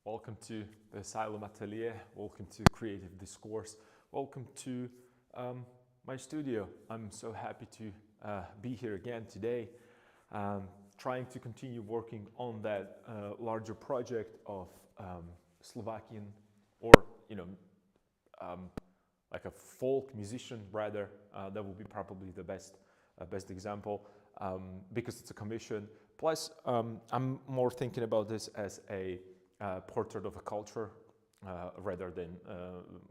Welcome to the Asylum Atelier. Welcome to Creative Discourse. Welcome to my studio. I'm so happy to be here again today, trying to continue working on that larger project of Slovakian, or like a folk musician rather. That would be probably the best example, because it's a commission. Plus, I'm more thinking about this as a portrait of a culture rather than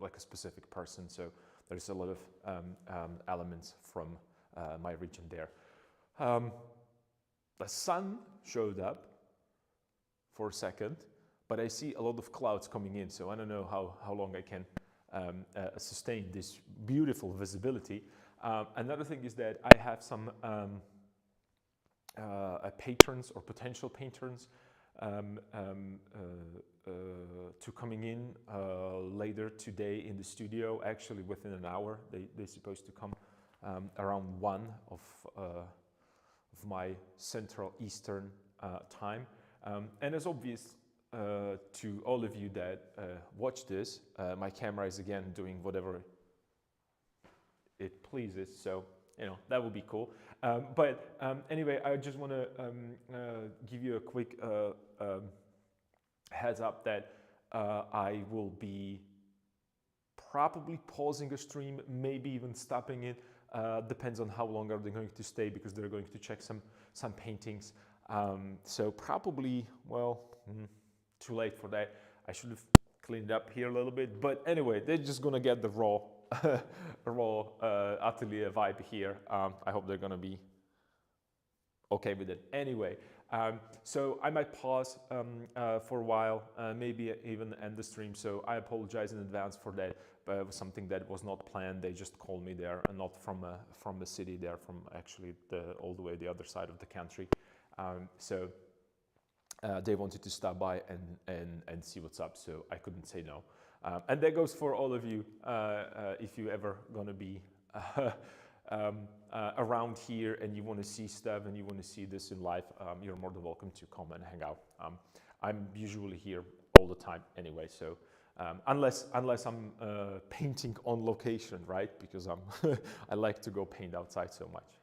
like a specific person. So there's a lot of elements from my region there. The sun showed up for a second, but I see a lot of clouds coming in, so I don't know how long I can sustain this beautiful visibility. Another thing is that I have some patrons or potential patrons to coming in later today in the studio. Actually, within an hour, they're supposed to come around 1 of my Central Eastern time. And as obvious to all of you that watch this, my camera is again doing whatever it pleases, so that would be cool. But anyway, I just want to give you a quick heads up that I will be probably pausing a stream, maybe even stopping it. Depends on how long are they going to stay, because they're going to check some paintings. So probably, well, too late for that. I should have cleaned up here a little bit. But anyway, they're just gonna get the raw atelier vibe here. I hope they're gonna be okay with it. Anyway, so I might pause for a while, maybe even end the stream. So I apologize in advance for that. But it was something that was not planned. They just called me there, and not from the city. They're from actually all the way the other side of the country. So they wanted to stop by and see what's up. So I couldn't say no. And that goes for all of you. If you ever gonna be around here and you want to see stuff and you want to see this in live, you're more than welcome to come and hang out. I'm usually here all the time anyway, so unless I'm painting on location, right? Because I like to go paint outside so much.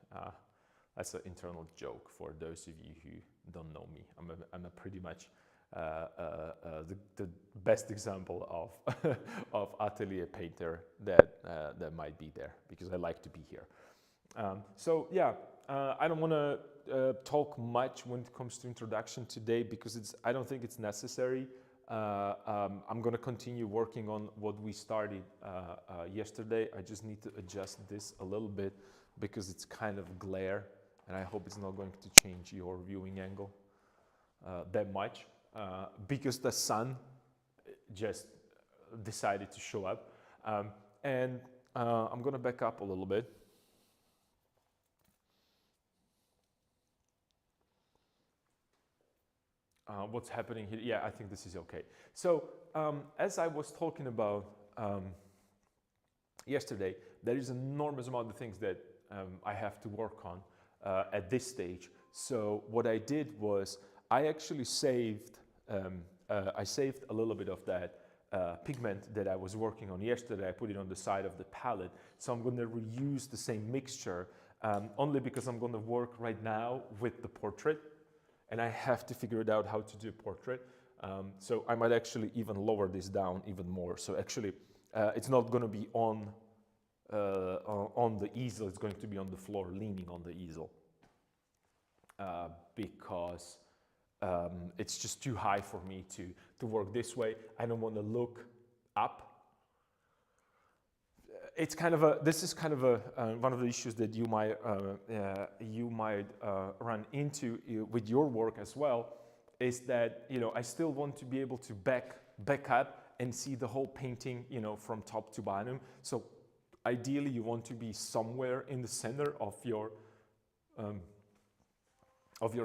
That's an internal joke for those of you who don't know me. I'm a pretty much the best example of of atelier painter that might be there, because I like to be here. So yeah, I don't want to talk much when it comes to introduction today, because I don't think it's necessary. I'm going to continue working on what we started yesterday. I just need to adjust this a little bit because it's kind of glare, and I hope it's not going to change your viewing angle that much, because the sun just decided to show up. And I'm going to back up a little bit. What's happening here? Yeah, I think this is okay. So as I was talking about yesterday, there is an enormous amount of things that I have to work on at this stage. So what I did was I actually saved a little bit of that pigment that I was working on yesterday. I put it on the side of the palette. So I'm going to reuse the same mixture, only because I'm going to work right now with the portrait. And I have to figure it out how to do a portrait. So I might actually even lower this down even more. So actually, it's not going to be on the easel. It's going to be on the floor, leaning on the easel, because it's just too high for me to work this way. I don't want to look up. It's kind of one of the issues that you might run into with your work as well, is that I still want to be able to back up and see the whole painting from top to bottom. So ideally you want to be somewhere in the center of your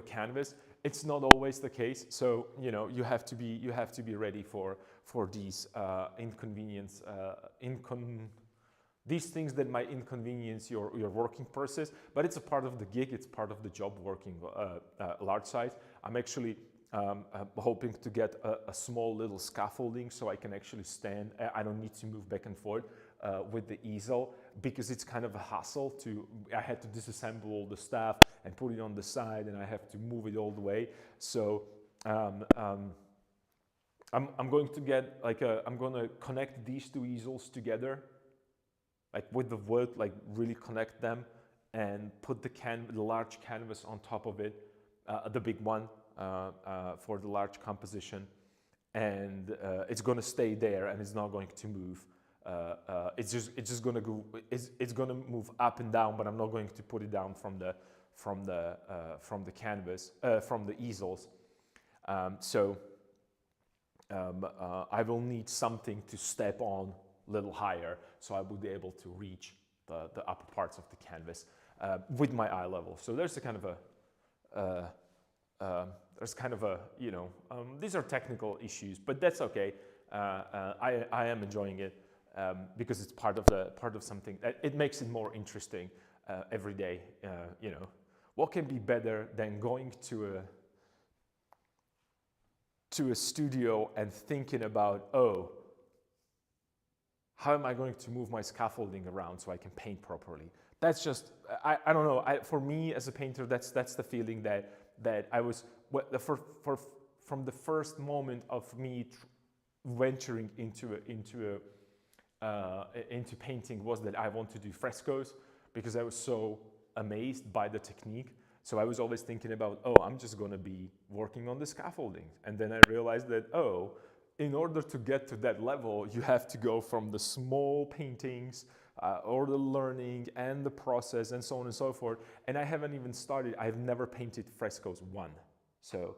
canvas. It's not always the case, so you have to be ready for these these things that might inconvenience your working process, but it's a part of the gig. It's part of the job working large size. I'm actually I'm hoping to get a small little scaffolding so I can actually stand. I don't need to move back and forth with the easel, because it's kind of a hassle to, I had to disassemble all the stuff and put it on the side, and I have to move it all the way. So I'm going to get like I'm going to connect these two easels together, like with the wood, like really connect them, and put the large canvas on top of it, the big one for the large composition, and it's going to stay there and it's not going to move. It's just going to go. It's going to move up and down, but I'm not going to put it down from the canvas, from the easels. So I will need something to step on a little higher, so I will be able to reach the upper parts of the canvas with my eye level. So there's a kind of a you know, these are technical issues, but that's okay. I am enjoying it because it's part of something. It makes it more interesting every day. You know, what can be better than going to a studio and thinking about, oh, how am I going to move my scaffolding around so I can paint properly? That's just, I don't know. For me as a painter, that's the feeling that I was, from the first moment of me venturing into painting, was that I want to do frescoes, because I was so amazed by the technique. So I was always thinking about, oh, I'm just going to be working on the scaffolding. And then I realized that, oh, in order to get to that level, you have to go from the small paintings or the learning and the process and so on and so forth. And I haven't even started. I've never painted frescoes one. So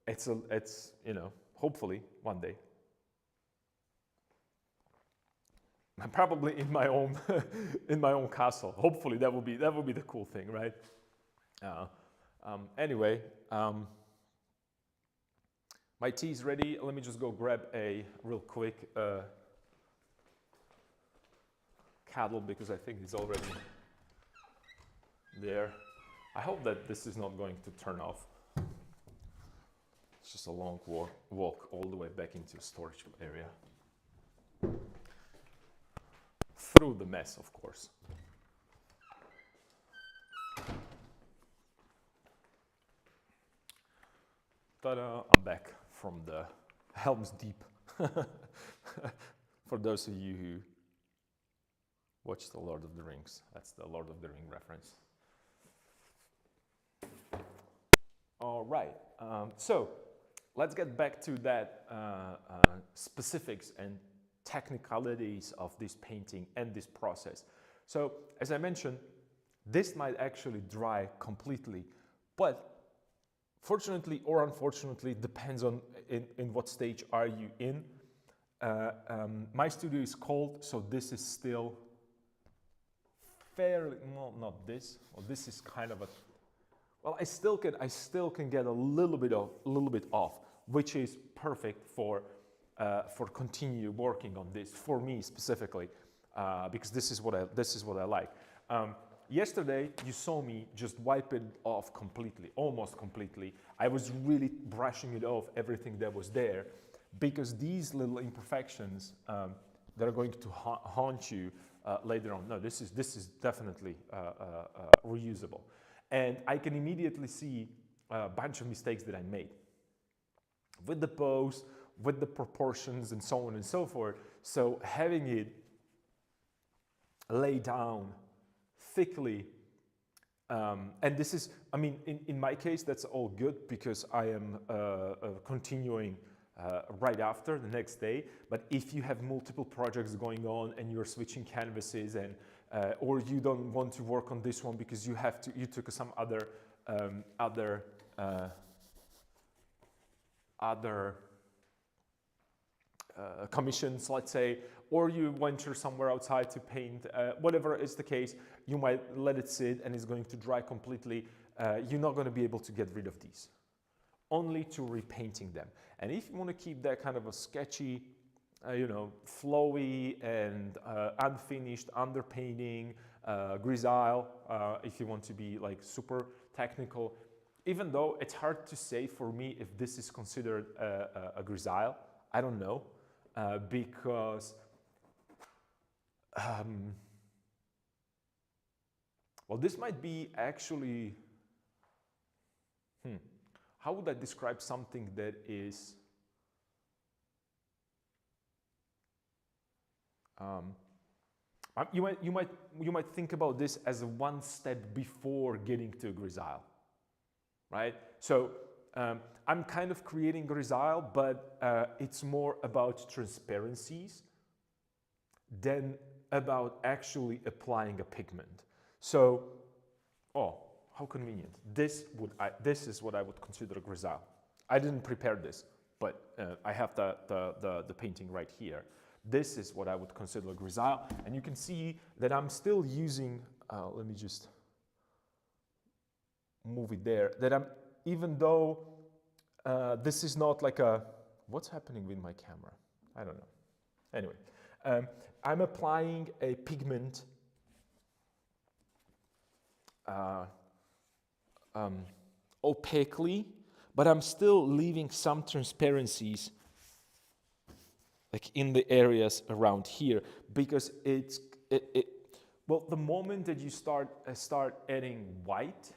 it's you know, hopefully one day. I'm probably in my own in my own castle. Hopefully that will be the cool thing, right? Anyway, my tea is ready. Let me just go grab a real quick cattle, because I think it's already there. I hope that this is not going to turn off. It's just a long walk all the way back into the storage area. Through the mess, of course. Ta-da, I'm back from the Helm's Deep. For those of you who watch The Lord of the Rings, that's the Lord of the Ring reference. All right, so let's get back to that specifics and technicalities of this painting and this process. So, as I mentioned, this might actually dry completely, but fortunately or unfortunately, depends on in what stage are you in. My studio is cold, so this is still fairly, well, not this. Well, this is kind of a, well, I still can get a little bit off, which is perfect for continue working on this, for me specifically, because this is what I like. Yesterday, you saw me just wipe it off completely, almost completely. I was really brushing it off, everything that was there, because these little imperfections that are going to haunt you later on. No, this is definitely reusable, and I can immediately see a bunch of mistakes that I made with the pose, with the proportions, and so on and so forth. So having it lay down thickly, and this is, I mean, in my case, that's all good, because I am continuing right after the next day. But if you have multiple projects going on and you're switching canvases, and or you don't want to work on this one because you took some other commissions, let's say, or you venture somewhere outside to paint, whatever is the case, you might let it sit and it's going to dry completely. You're not going to be able to get rid of these, only to repainting them. And if you want to keep that kind of a sketchy, you know, flowy and unfinished underpainting, Grisaille, if you want to be like super technical, even though it's hard to say for me if this is considered a Grisaille, I don't know, because well, this might be actually, how would I describe something that is, you might think about this as a one step before getting to Grisaille, right? So I'm kind of creating Grisaille, but it's more about transparencies than about actually applying a pigment. So, oh, how convenient. This is what I would consider a Grisaille. I didn't prepare this, but I have the painting right here. This is what I would consider a Grisaille, and you can see that I'm still using, let me just move it there, that I'm, even though this is not like a, what's happening with my camera? I don't know. Anyway, I'm applying a pigment opaquely, but I'm still leaving some transparencies like in the areas around here, because well, the moment that you start adding white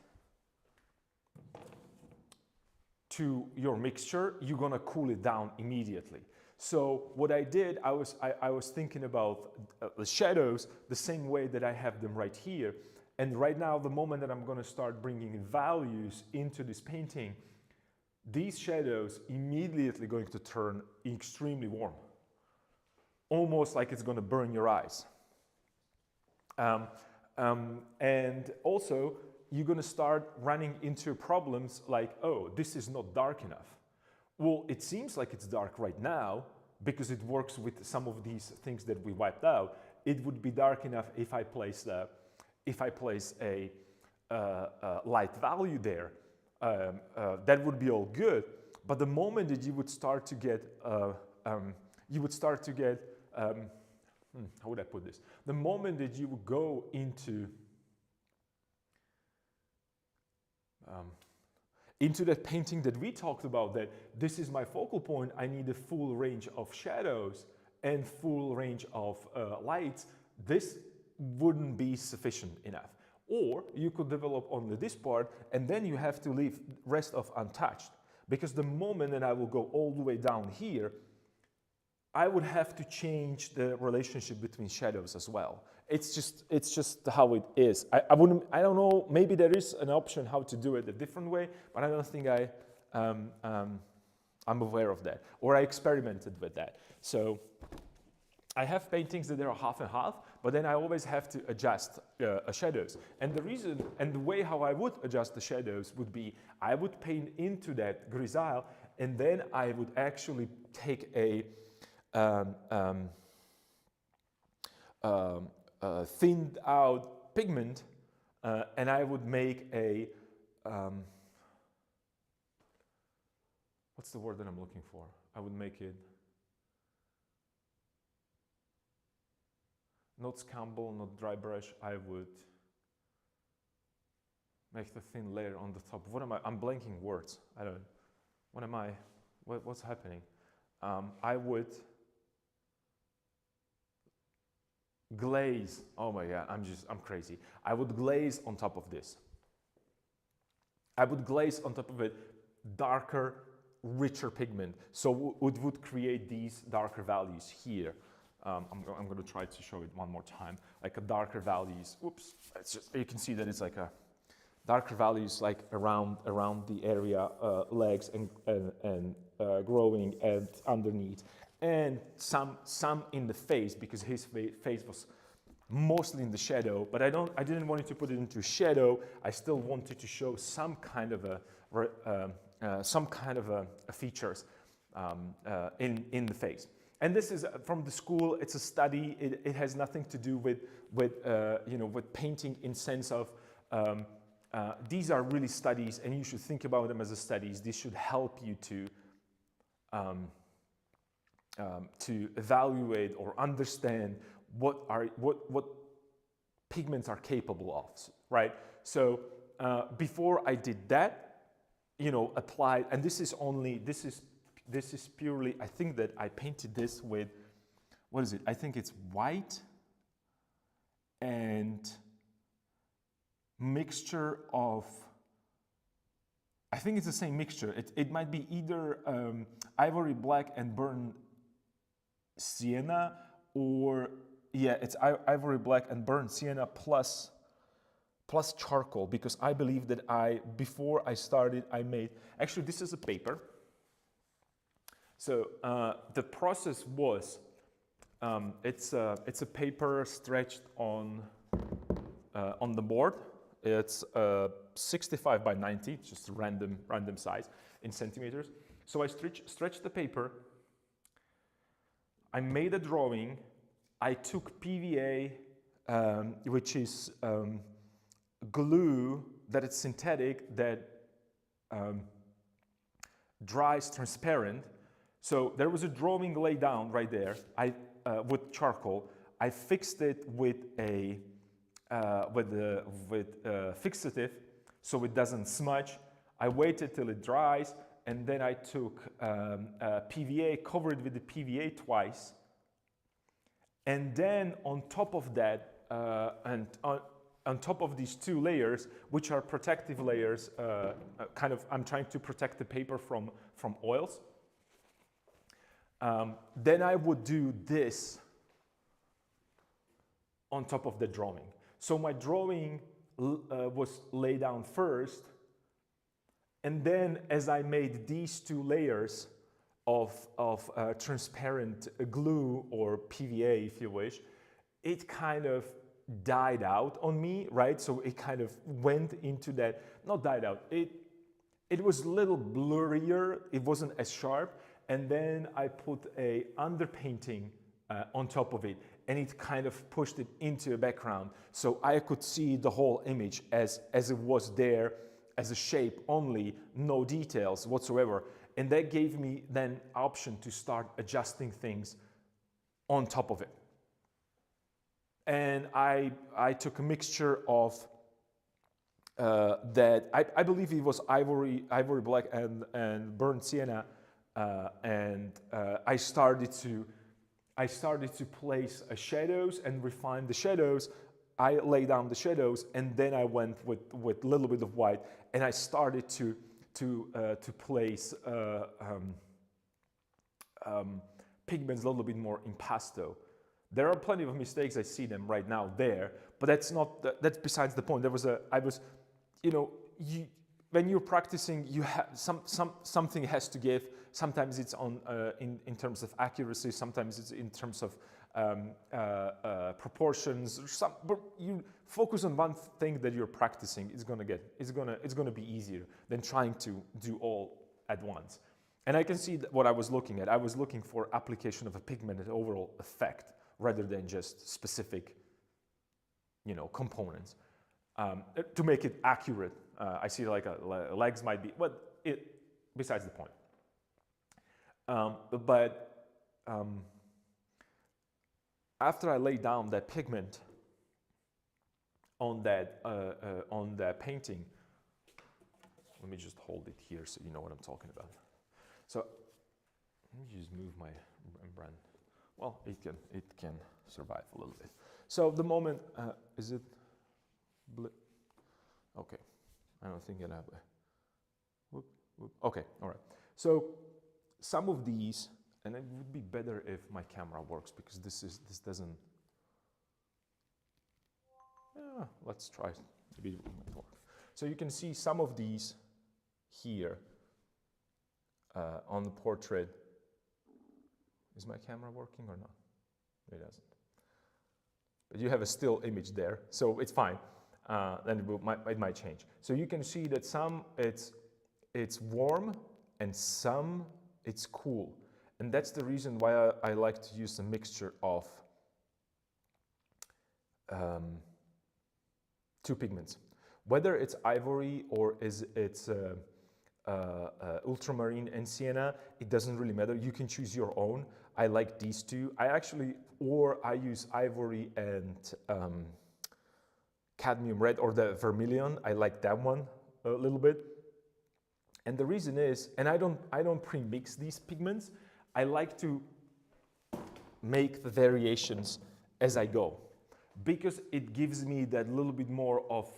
to your mixture, you're gonna cool it down immediately. So what I did, I was thinking about the shadows the same way that I have them right here. And right now, the moment that I'm gonna start bringing values into this painting, these shadows immediately going to turn extremely warm. Almost like it's gonna burn your eyes. And also, you're gonna start running into problems like, oh, this is not dark enough. Well, it seems like it's dark right now because it works with some of these things that we wiped out. It would be dark enough if I place a light value there. That would be all good. But the moment that you would start to get, how would I put this? The moment that you would go into that painting that we talked about, that this is my focal point, I need a full range of shadows and full range of lights, this wouldn't be sufficient enough. Or you could develop only this part, and then you have to leave rest of untouched. Because the moment that I will go all the way down here, I would have to change the relationship between shadows as well. It's just how it is. I don't know, maybe there is an option how to do it a different way, but I don't think I'm aware of that, or I experimented with that. So I have paintings that are half and half, but then I always have to adjust shadows. And the reason, and the way how I would adjust the shadows would be, I would paint into that Grisaille, and then I would actually take a thinned out pigment, and I would make a, what's the word that I'm looking for? I would make it, not scumble, not dry brush, I would make the thin layer on the top. What am I, I'm blanking words. I don't, what am I, what's happening? I would glaze, oh my God, I'm crazy. I would glaze on top of this. I would glaze on top of it darker, richer pigment. So it would create these darker values here. I'm going to try to show it one more time. Like a darker values, oops, it's just, you can see that it's like a darker values like around the area, legs and growing and underneath. And some in the face, because his face was mostly in the shadow, but I didn't want to put it into shadow. I still wanted to show some kind of a features in the face. And this is from the school. It's a study. It has nothing to do with painting in sense of these are really studies, and you should think about them as a studies. This should help you to evaluate or understand what pigments are capable of, right? So before I did that, applied, and this is purely, I think that I painted this with, what is it? I think it's white and mixture of, I think it's the same mixture. It might be either ivory black and burnt sienna, or yeah, it's ivory black and burnt sienna plus charcoal, because I believe that before I started, I made, actually this is a paper. So the process was, it's a paper stretched on the board. It's 65 by 90, just random size in centimeters. So I stretched the paper. I made a drawing. I took PVA, which is glue that is synthetic, that dries transparent. So there was a drawing laid down right there. With charcoal. I fixed it with a fixative so it doesn't smudge. I waited till it dries, and then I took PVA, covered with the PVA twice, and then on top of that, and on top of these two layers, which are protective layers, I'm trying to protect the paper from oils. Then I would do this on top of the drawing. So my drawing was laid down first, and then as I made these two layers of transparent glue, or PVA if you wish, it kind of died out on me, right? So it kind of went into that, not died out, it was a little blurrier, it wasn't as sharp, and then I put a underpainting on top of it, and it kind of pushed it into a background, so I could see the whole image as it was there, as a shape only, no details whatsoever. And that gave me then option to start adjusting things on top of it. And I took a mixture of that, I believe it was ivory black and burnt sienna, and I started to place shadows and refine the shadows. I lay down the shadows, and then I went with a little bit of white, and I started to place pigments a little bit more impasto. There are plenty of mistakes, I see them right now there, but that's besides the point. When you're practicing, you have something has to give. Sometimes it's in terms of accuracy, sometimes it's in terms of proportions. But you focus on one thing that you're practicing. It's gonna be easier than trying to do all at once. And I can see that what I was looking at. I was looking for application of a pigment and overall effect, rather than just specific, components, to make it accurate. I see legs might be, but besides the point. After I lay down that pigment on that painting, let me just hold it here so you know what I'm talking about. So let me just move my Rembrandt. Well, it can survive a little bit. So the moment, is it, okay, I don't think it'll have whoop. Okay, all right. So some of these, and it would be better if my camera works, because this doesn't, let's try, maybe it might work. So you can see some of these here on the portrait. Is my camera working or not? It doesn't. But you have a still image there, so it's fine. Then it might change. So you can see that some it's warm and some it's cool. And that's the reason why I like to use a mixture of two pigments. Whether it's ivory or it's ultramarine and sienna, it doesn't really matter. You can choose your own. I like these two. I use ivory and cadmium red, or the vermilion. I like that one a little bit. And the reason is, and I don't pre-mix these pigments, I like to make the variations as I go, because it gives me that little bit more of,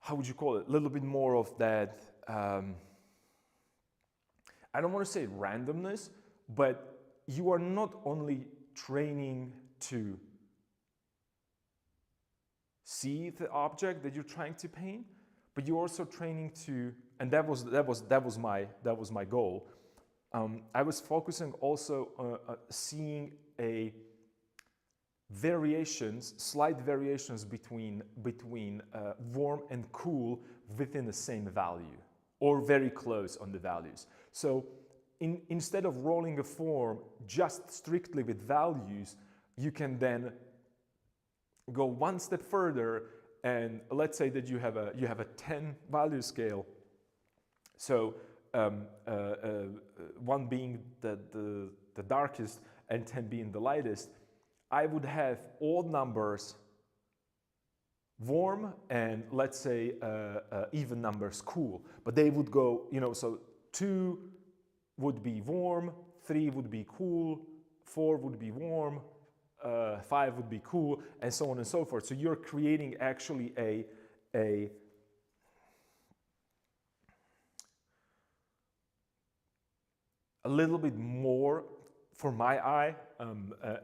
how would you call it? A little bit more of that, I don't want to say randomness, but you are not only training to see the object that you're trying to paint, but you're also training to, and that was my goal. I was focusing also on seeing slight variations between warm and cool within the same value, or very close on the values. So instead of rolling a form just strictly with values, you can then go one step further, and let's say that you have a 10 value scale. So one being the darkest and 10 being the lightest. I would have all numbers warm and let's say even numbers cool, but they would go, so 2 would be warm, 3 would be cool, 4 would be warm, 5 would be cool, and so on and so forth. So you're creating actually a little bit more for my eye,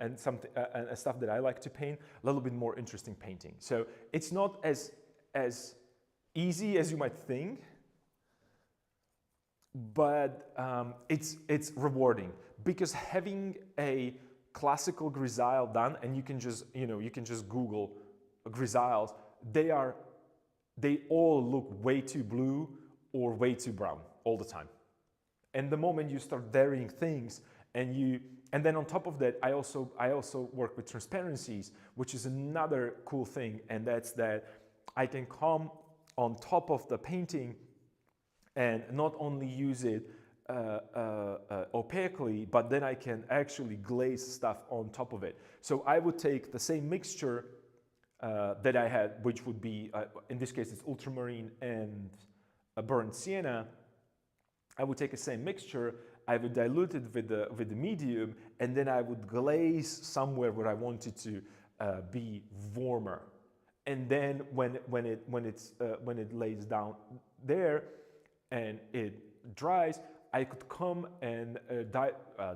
and something and stuff that I like to paint, a little bit more interesting painting. So it's not as easy as you might think, but it's rewarding, because having a classical Grisaille done, and you can just Google Grisailles, they all look way too blue or way too brown all the time. And the moment you start varying things, and then on top of that, I also work with transparencies, which is another cool thing, and that's that I can come on top of the painting and not only use it opaquely, but then I can actually glaze stuff on top of it. So I would take the same mixture that I had, which would be, in this case, it's ultramarine and burnt sienna. I would take the same mixture, I would dilute it with the medium, and then I would glaze somewhere where I wanted to be warmer. And then when it lays down there and it dries, I could come and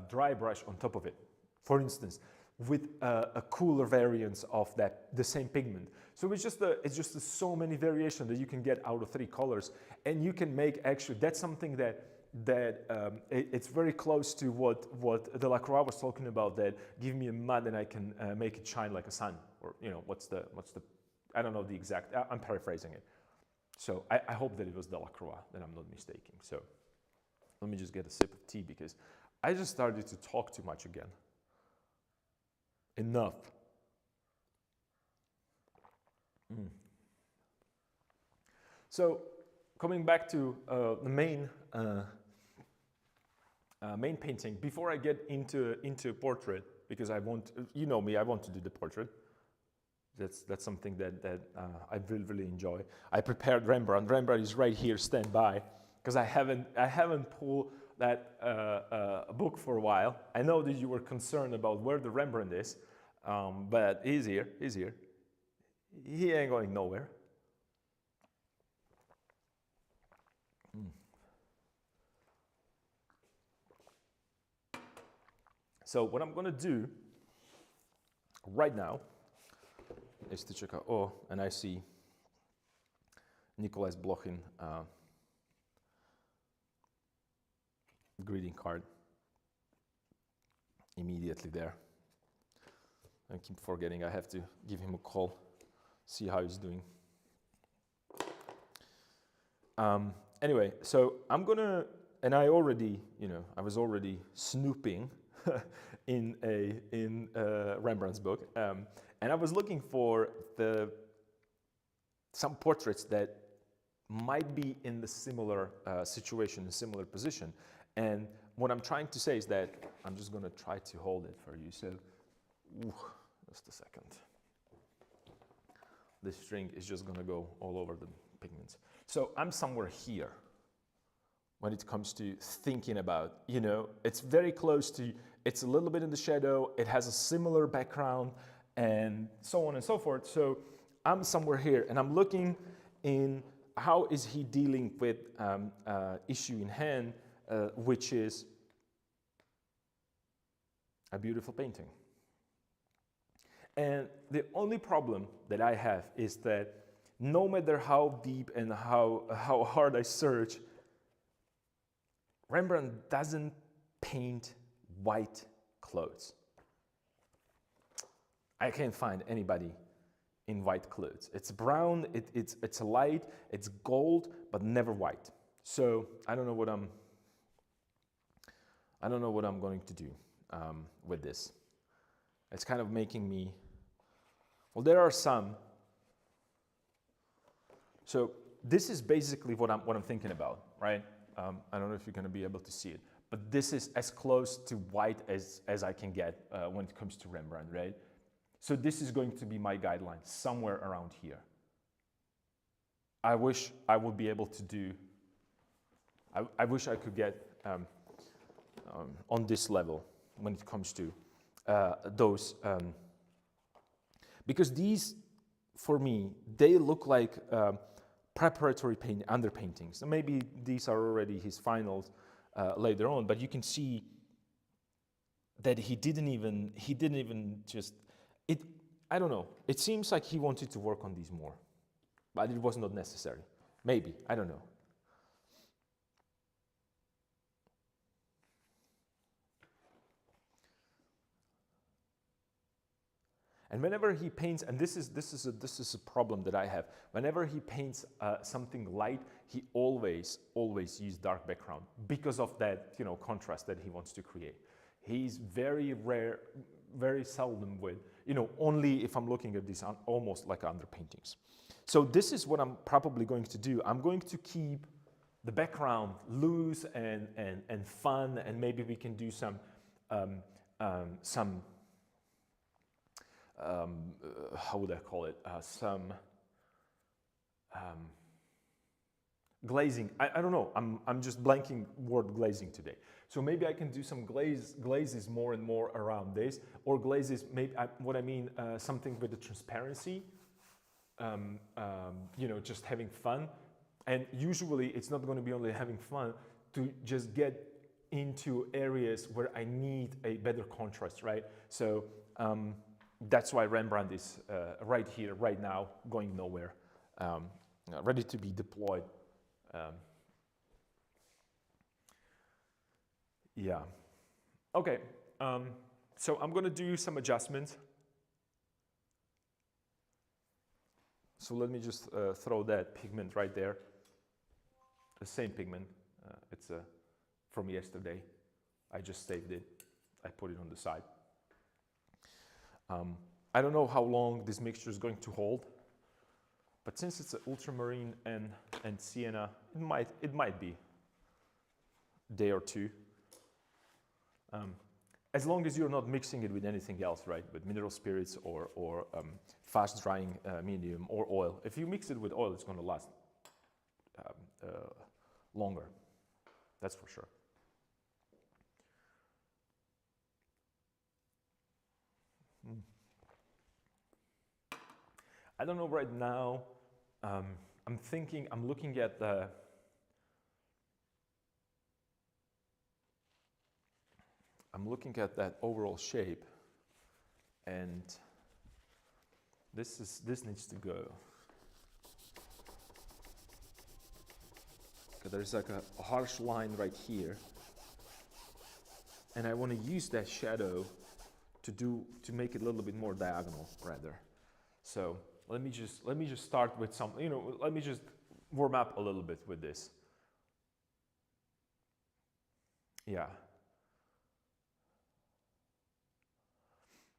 dry brush on top of it, for instance, with a cooler variance of the same pigment. So it's just so many variations that you can get out of 3 colors, and you can make, actually, that's something that it's very close to what Delacroix was talking about, that give me a mud and I can make it shine like a sun, or what's the I don't know the exact, I'm paraphrasing it. So I hope that it was Delacroix, that I'm not mistaken. So let me just get a sip of tea, because I just started to talk too much again. Enough. So coming back to the main painting, before I get into portrait, because I want, me, I want to do the portrait. That's something that I really enjoy. I prepared Rembrandt. Rembrandt is right here, stand by, because I haven't pulled that book for a while. I know that you were concerned about where the Rembrandt is, but he's here. He ain't going nowhere. So what I'm going to do right now is to check out, and I see Nikolai's Blochin greeting card immediately there. I keep forgetting I have to give him a call, see how he's doing. Anyway, so I'm gonna, and I already, I was already snooping in Rembrandt's book, and I was looking for some portraits that might be in the similar situation, a similar position. And what I'm trying to say is that I'm just going to try to hold it for you. So, just a second. This string is just going to go all over pigments. So I'm somewhere here when it comes to thinking about, you know, it's very close to, it's a little bit in the shadow, it has a similar background, and so on and so forth. So I'm somewhere here, and I'm looking in how is he dealing with issue in hand, which is a beautiful painting. And the only problem that I have is that no matter how deep and how hard I search, Rembrandt doesn't paint white clothes. I can't find anybody in white clothes. It's brown, it's light, it's gold, but never white. So I don't know what I'm going to do with this. It's kind of making me, well, there are some. So this is basically what I'm thinking about, right? I don't know if you're going to be able to see it, but this is as close to white as I can get when it comes to Rembrandt, right? So this is going to be my guideline, somewhere around here. I wish I would be able to do, I wish I could get on this level when it comes to those, because these, for me, they look like preparatory underpaintings. And maybe these are already his finals later on, but you can see that he didn't even just, I don't know. It seems like he wanted to work on these more, but it was not necessary. Maybe, I don't know. And whenever he paints, and this is a problem that I have. Whenever he paints something light, he always uses dark background because of that, you know, contrast that he wants to create. He's very rare, very seldom with, you know, only if I'm looking at these almost like underpaintings. So this is what I'm probably going to do. I'm going to keep the background loose and fun, and maybe we can do some how would I call it? Some glazing. I don't know. I'm just blanking word glazing today. So maybe I can do some glazes more and more around this, or glazes. Maybe what I mean something with the transparency. You know, just having fun. And usually it's not going to be only having fun, to just get into areas where I need a better contrast, right? So that's why Rembrandt is right here, right now, going nowhere, ready to be deployed. Yeah. Okay. So I'm going to do some adjustments. So let me just throw that pigment right there. The same pigment. It's from yesterday. I just saved it. I put it on the side. I don't know how long this mixture is going to hold, but since it's an ultramarine and sienna, it might be a day or two. As long as you're not mixing it with anything else, right? With mineral spirits or fast drying medium or oil. If you mix it with oil, it's going to last longer. That's for sure. I don't know right now. I'm looking at the that overall shape, and this needs to go. There's like a harsh line right here, and I want to use that shadow to make it a little bit more diagonal, rather. So let me just start with some, you know, let me just warm up a little bit with this. Yeah.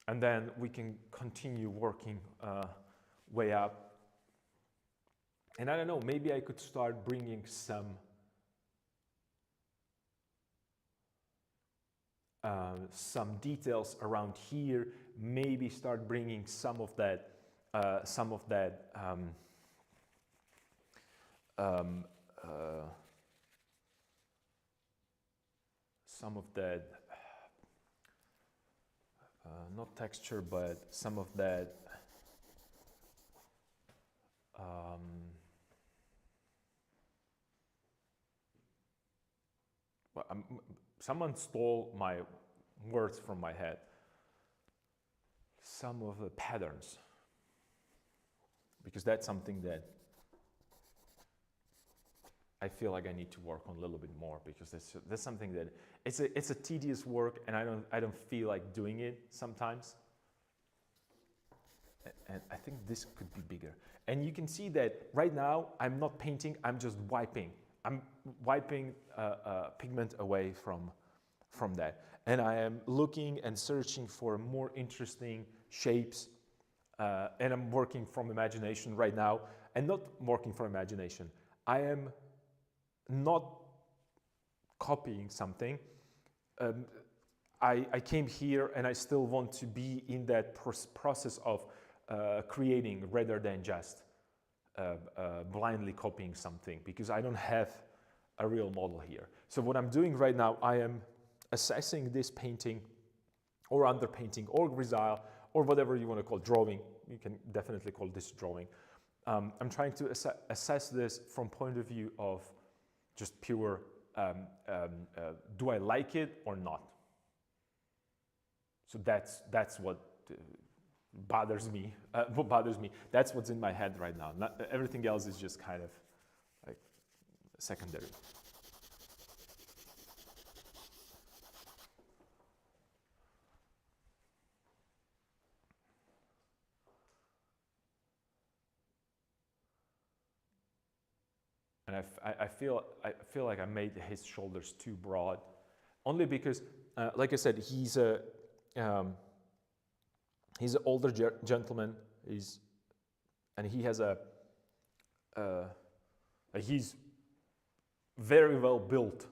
And then we can continue working way up. And I don't know, maybe I could start bringing some details around here. Maybe start bringing some of that um, uh, some of that, not texture, but some of that well, someone stole my words from my head. Some of the patterns, because that's something that I feel like I need to work on a little bit more, because that's something that it's a tedious work, and I don't feel like doing it sometimes. And I think this could be bigger. And you can see that right now I'm not painting, I'm just wiping. I'm wiping pigment away from that. And I am looking and searching for more interesting shapes. And I'm working from imagination right now, and not working from imagination. I am not copying something. I came here and I still want to be in that process of creating, rather than just blindly copying something, because I don't have a real model here. So what I'm doing right now, I am assessing this painting or underpainting or Grisaille or whatever you want to call drawing. You can definitely call this drawing. I'm trying to assess this from point of view of just pure, do I like it or not? So that's what bothers me. What bothers me, that's what's in my head right now. Everything else is just kind of like secondary. And I feel like I made his shoulders too broad, only because, like I said, he's an older gentleman. And he has he's very well built.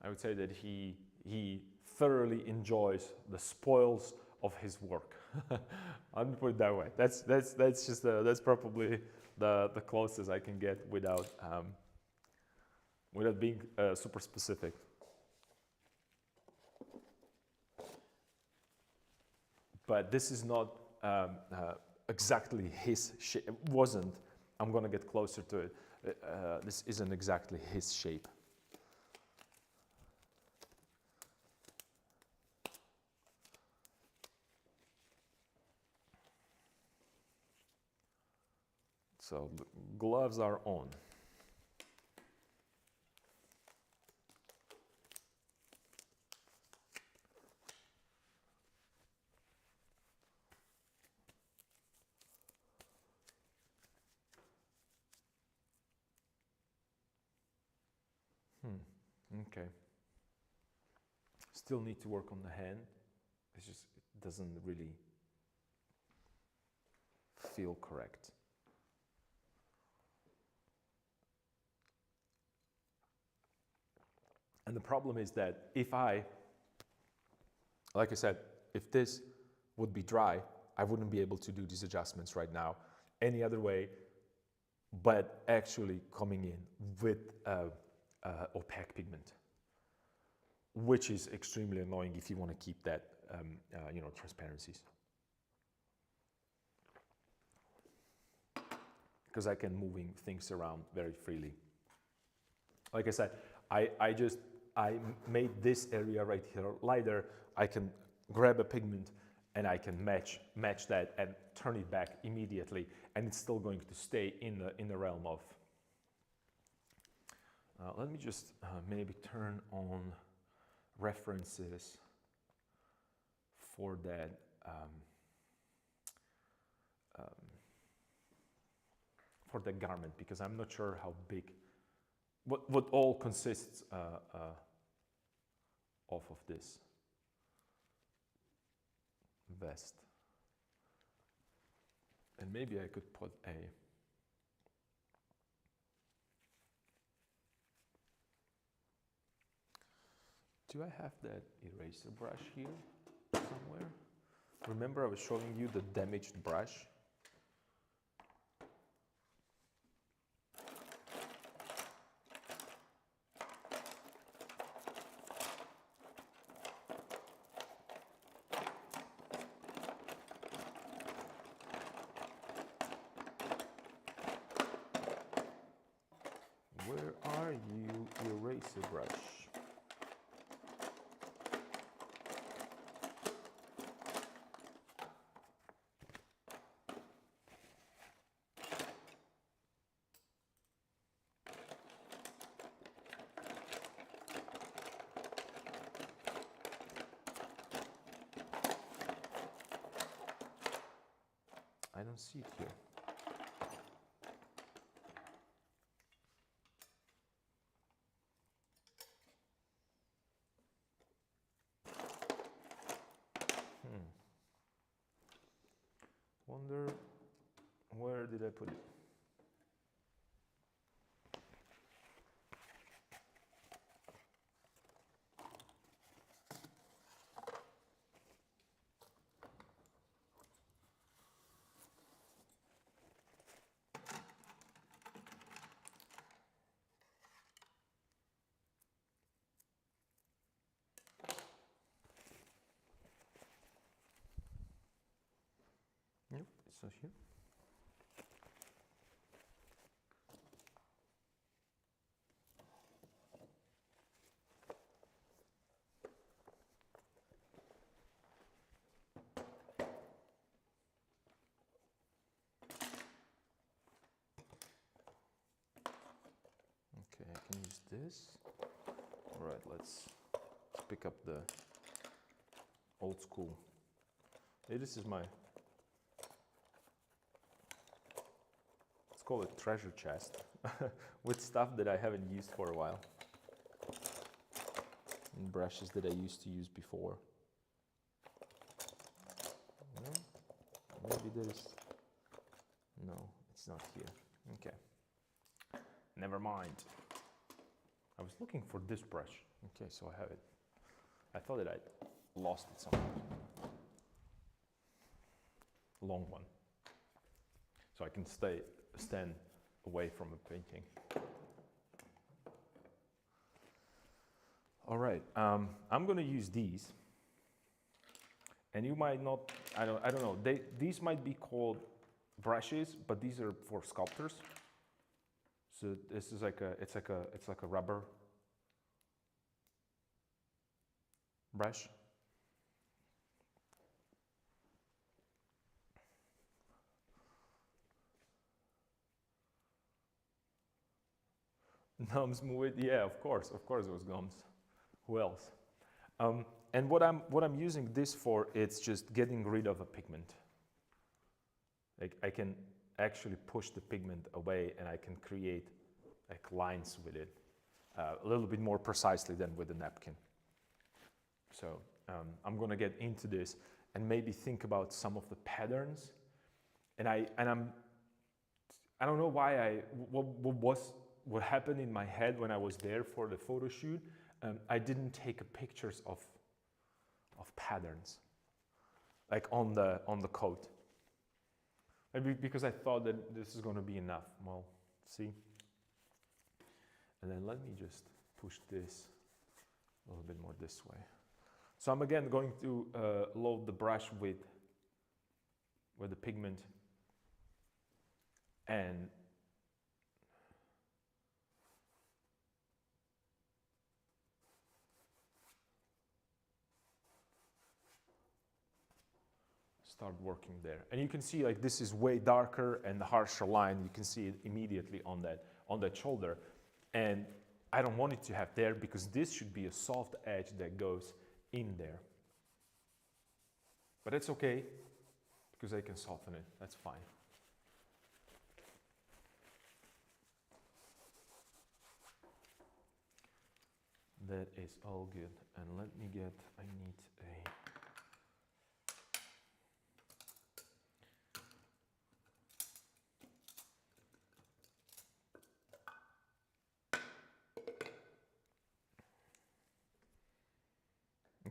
I would say that he thoroughly enjoys the spoils of his work. I'll put it that way. That's just that's probably the closest I can get without being super specific. But this is not exactly his shape. It wasn't. I'm gonna get closer to it. This isn't exactly his shape. So the gloves are on. Okay. Still need to work on the hand. It doesn't really feel correct. And the problem is that if like I said, if this would be dry, I wouldn't be able to do these adjustments right now any other way, but actually coming in with opaque pigment, which is extremely annoying if you want to keep that, transparencies. Because I can moving things around very freely. Like I said, I made this area right here lighter. I can grab a pigment and I can match that and turn it back immediately, and it's still going to stay in the realm of. Let me just maybe turn on references for that. For the garment, because I'm not sure how big, what all consists off of this vest. And maybe I could put a Do I have that eraser brush here somewhere? Remember I was showing you the damaged brush? Where are you, eraser brush? I don't see it here. Wonder where did I put it? Nope, it's not here. Okay, I can use this. All right, let's pick up the old school. Hey, this is my, let's call it treasure chest with stuff that I haven't used for a while. And brushes that I used to use before. No? Maybe there is, no, it's not here. Okay. Never mind. I was looking for this brush. Okay, so I have it. I thought that I lost it somewhere. Long one. So I can stand away from a painting. All right, I'm gonna use these. And you might not, I don't know, these might be called brushes, but these are for sculptors. So this is like it's like a rubber brush. Gums move, yeah, of course it was gums. Who else? And what I'm using this for, it's just getting rid of a pigment. Like I can actually push the pigment away and I can create like lines with it a little bit more precisely than with a napkin. So I'm gonna get into this and maybe think about some of the patterns. And I don't know why what happened in my head when I was there for the photo shoot. I didn't take pictures of patterns, like on the coat. Maybe because I thought that this is going to be enough. Well, see. And then let me just push this a little bit more this way. So I'm again going to load the brush with the pigment and start working there. And you can see like this is way darker and the harsher line. You can see it immediately on that shoulder. And I don't want it to have there because this should be a soft edge that goes in there. But it's okay because I can soften it. That's fine. That is all good. And let me get, I need a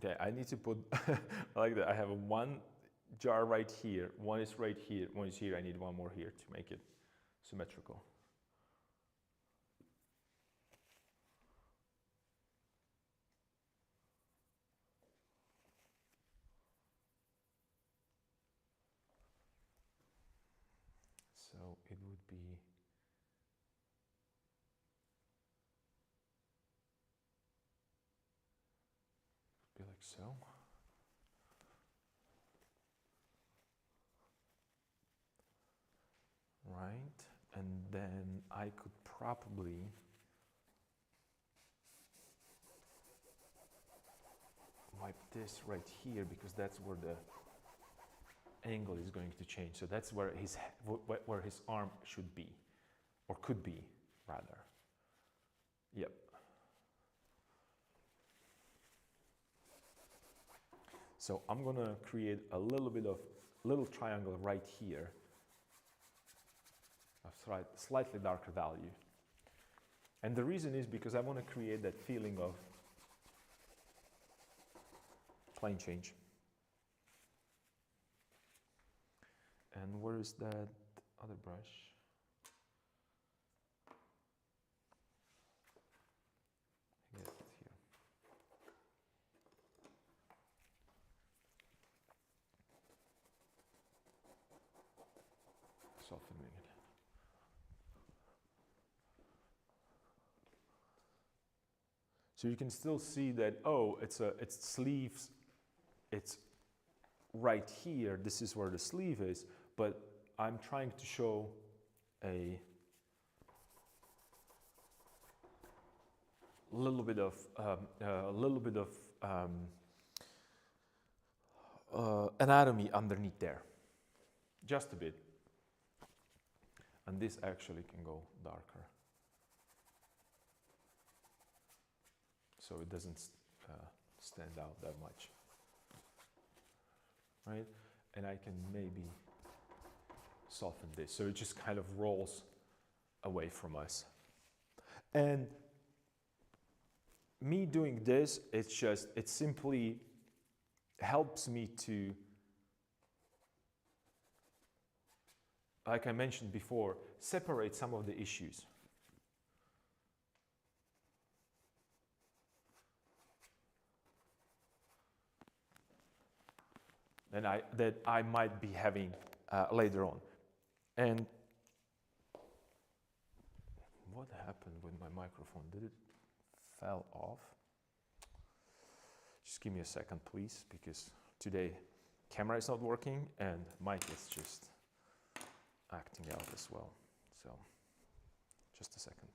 Okay, I need to put, I like that. I have one jar right here, one is right here, one is here. I need one more here to make it symmetrical. So it would be like so. Right, and then I could probably wipe this right here because that's where the angle is going to change. So that's where his arm should be, or could be, rather. Yep. So I'm gonna create a little triangle right here, a slightly darker value. And the reason is because I want to create that feeling of plane change. And where is that other brush? I guess it's here. Softening it. So you can still see that, oh, it's sleeves, it's right here, this is where the sleeve is, but I'm trying to show a little bit of anatomy underneath there, just a bit. And this actually can go darker, so it doesn't stand out that much, right? And I can maybe soften this, so it just kind of rolls away from us. And me doing this, it simply helps me to, like I mentioned before, separate some of the issues. That I might be having later on. And what happened with my microphone? Did it fell off? Just give me a second, please, because today camera is not working and mic is just acting out as well. So just a second.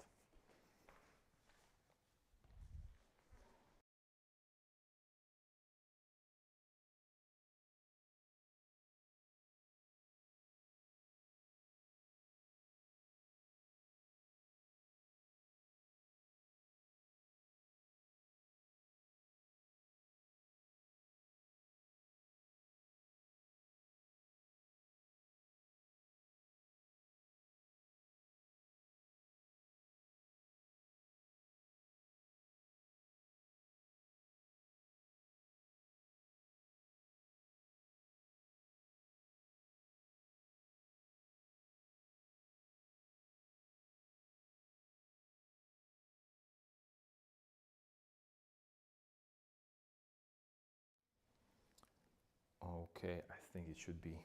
Okay, I think it should be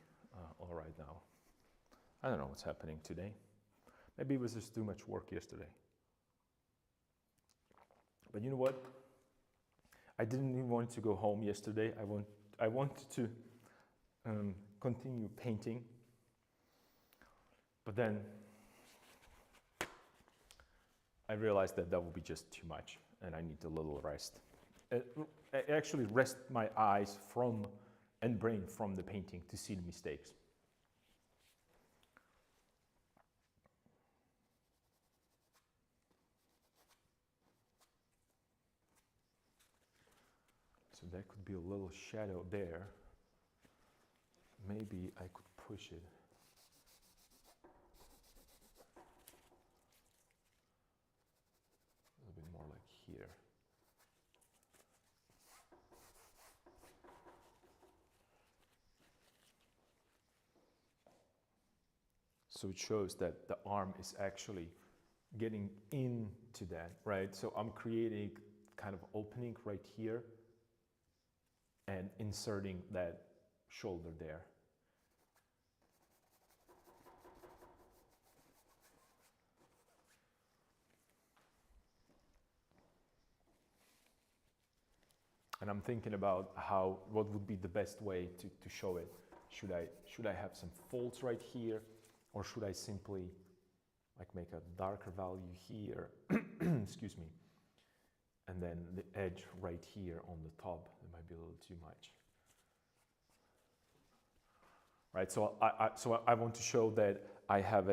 all right now. I don't know what's happening today. Maybe it was just too much work yesterday. But you know what? I didn't even want to go home yesterday. I wanted to continue painting. But then I realized that would be just too much and I need a little rest. I actually rest my eyes and brain from the painting to see the mistakes. So there could be a little shadow there. Maybe I could push it. A little bit more like here. So it shows that the arm is actually getting into that, right? So I'm creating kind of opening right here and inserting that shoulder there. And I'm thinking about what would be the best way to show it. Should I have some folds right here, or should I simply like make a darker value here, excuse me, and then the edge right here on the top? That might be a little too much. Right, so I want to show that I have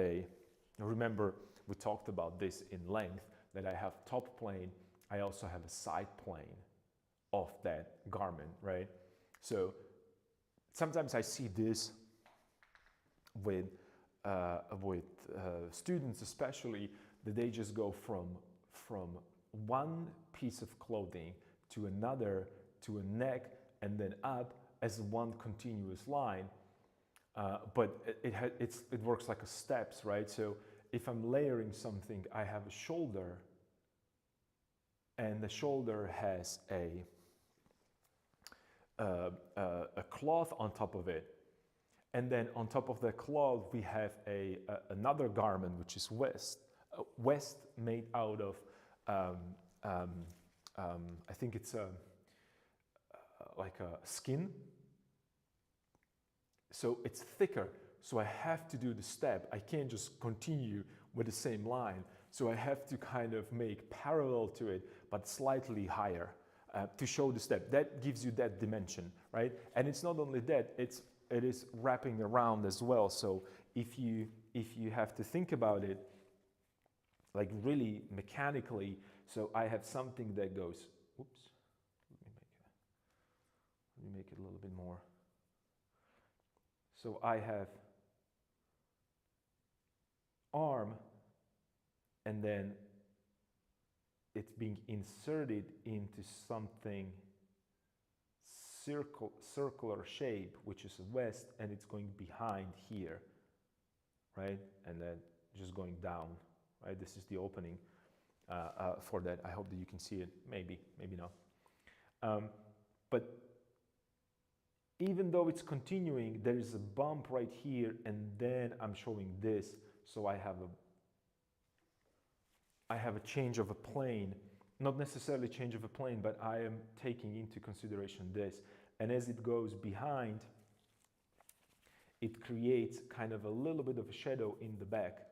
remember we talked about this in length, that I have top plane, I also have a side plane of that garment, right? So sometimes I see this with students especially, that they just go from one piece of clothing to another, to a neck, and then up as one continuous line. But it works like a steps, right? So if I'm layering something, I have a shoulder, and the shoulder has a cloth on top of it, and then on top of the cloth we have another garment, which is vest made out of I think it's like a skin. So it's thicker, so I have to do the step. I can't just continue with the same line. So I have to kind of make parallel to it, but slightly higher to show the step. That gives you that dimension, right? And it's not only that, it is wrapping around as well. So if you have to think about it, like really mechanically, so I have something that goes, oops, let me make it a little bit more. So I have arm, and then it's being inserted into something circular shape, which is a vest, and it's going behind here, right? And then just going down, right? This is the opening for that. I hope that you can see it. Maybe not. But even though it's continuing, there is a bump right here, and then I'm showing this. So I have a change of a plane, not necessarily change of a plane, but I am taking into consideration this. And as it goes behind, it creates kind of a little bit of a shadow in the back.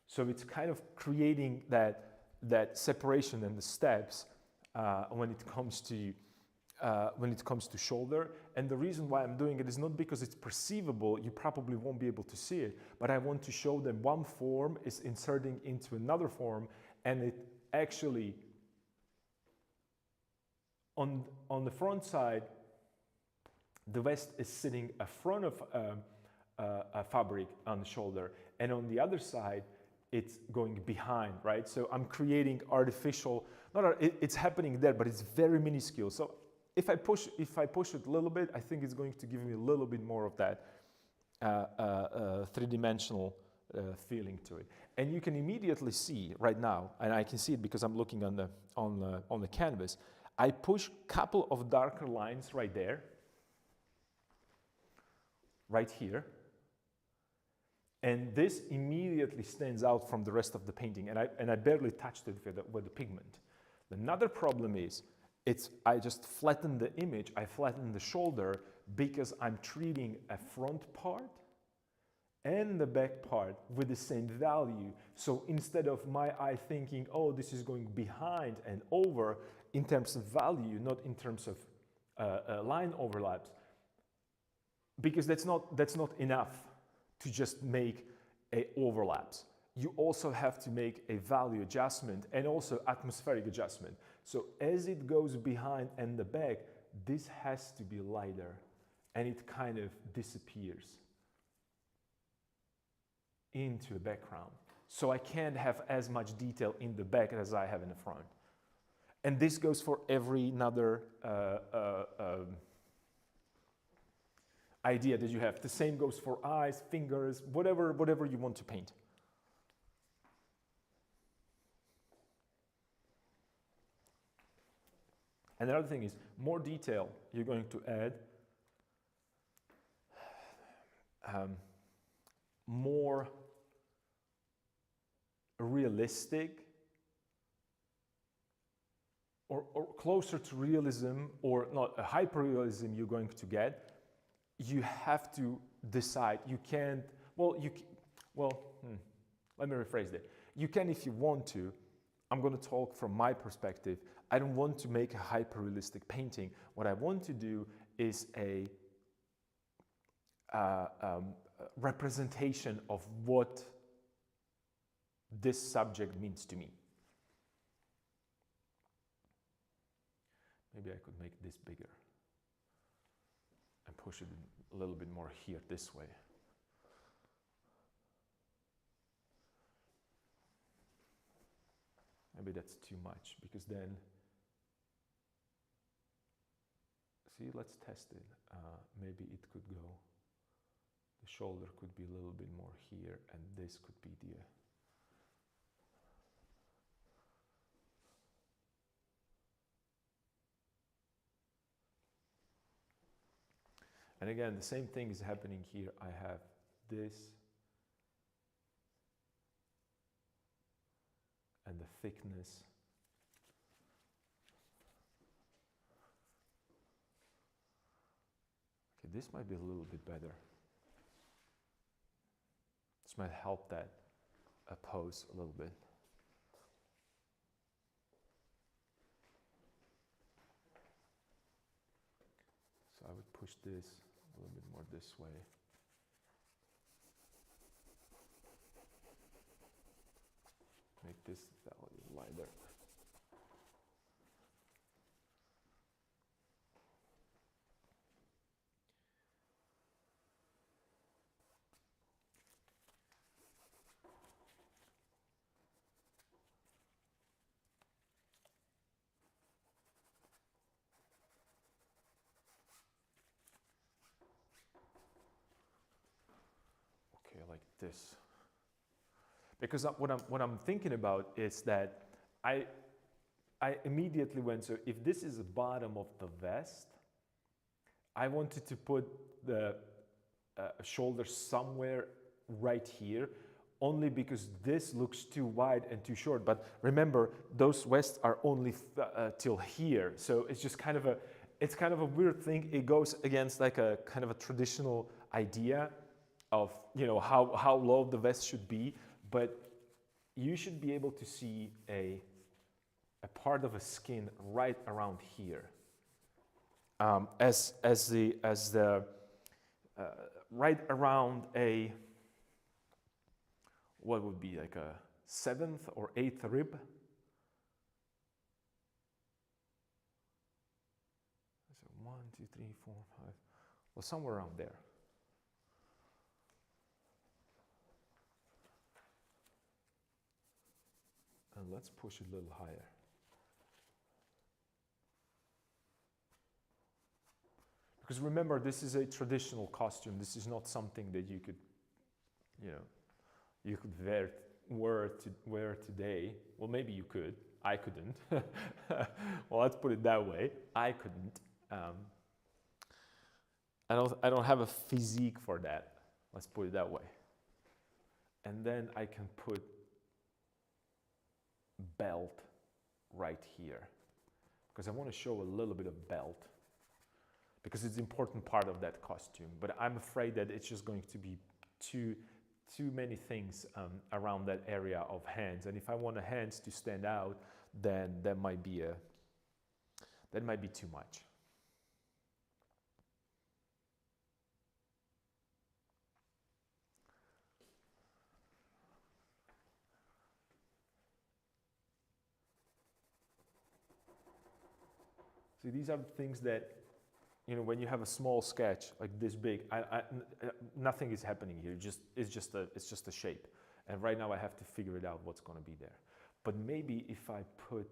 So it's kind of creating that separation and the steps when it comes to shoulder. And the reason why I'm doing it is not because it's perceivable, you probably won't be able to see it, but I want to show that one form is inserting into another form, and it actually, on the front side, the vest is sitting in front of a fabric on the shoulder, and on the other side, it's going behind, right? So I'm creating artificial, it's happening there, but it's very minuscule. So if I push it a little bit, I think it's going to give me a little bit more of that three-dimensional feeling to it. And you can immediately see right now, and I can see it because I'm looking on the canvas. I push a couple of darker lines right there, right here, and this immediately stands out from the rest of the painting. And I barely touched it with the pigment. Another problem is, I just flattened the image, I flattened the shoulder because I'm treating a front part and the back part with the same value. So instead of my eye thinking, oh, this is going behind and over in terms of value, not in terms of line overlaps, because that's not enough to just make overlaps. You also have to make a value adjustment and also atmospheric adjustment. So as it goes behind and the back, this has to be lighter, and it kind of disappears into the background. So I can't have as much detail in the back as I have in the front. And this goes for every other idea that you have. The same goes for eyes, fingers, whatever you want to paint. And the other thing is, more detail you're going to add, more realistic or closer to realism, or not a hyper-realism you're going to get, you have to decide. You can't, let me rephrase that. You can if you want to. I'm going to talk from my perspective. I don't want to make a hyper-realistic painting. What I want to do is a representation of what this subject means to me. Maybe I could make this bigger and push it a little bit more here, this way. Maybe that's too much, because then, see, let's test it. Maybe it could go, the shoulder could be a little bit more here, and this could be the, and again, the same thing is happening here. I have this and the thickness. Okay, this might be a little bit better. This might help that pose a little bit. So I would push this a little bit more this way. Make this value lighter. Okay, like this. Because what I'm thinking about is that I immediately went, so if this is the bottom of the vest, I wanted to put the shoulder somewhere right here, only because this looks too wide and too short. But remember, those vests are only till here, so it's just kind of a weird thing. It goes against like a kind of a traditional idea of, you know, how low the vest should be. But you should be able to see a part of a skin right around here, as the right around a, what would be like a 7th or 8th rib. So 1, 2, 3, 4, 5. Well, somewhere around there. And let's push it a little higher. Because remember, this is a traditional costume. This is not something that you could, you know, you could wear today. Well, maybe you could. I couldn't. Well, let's put it that way. I couldn't. I don't have a physique for that. Let's put it that way. And then I can put belt right here, because I want to show a little bit of belt, because it's an important part of that costume. But I'm afraid that it's just going to be too many things around that area of hands, and if I want the hands to stand out, then that might be too much. See, these are things that, you know, when you have a small sketch like this big, nothing is happening here. It's just a shape, and right now I have to figure it out what's going to be there. But maybe if I put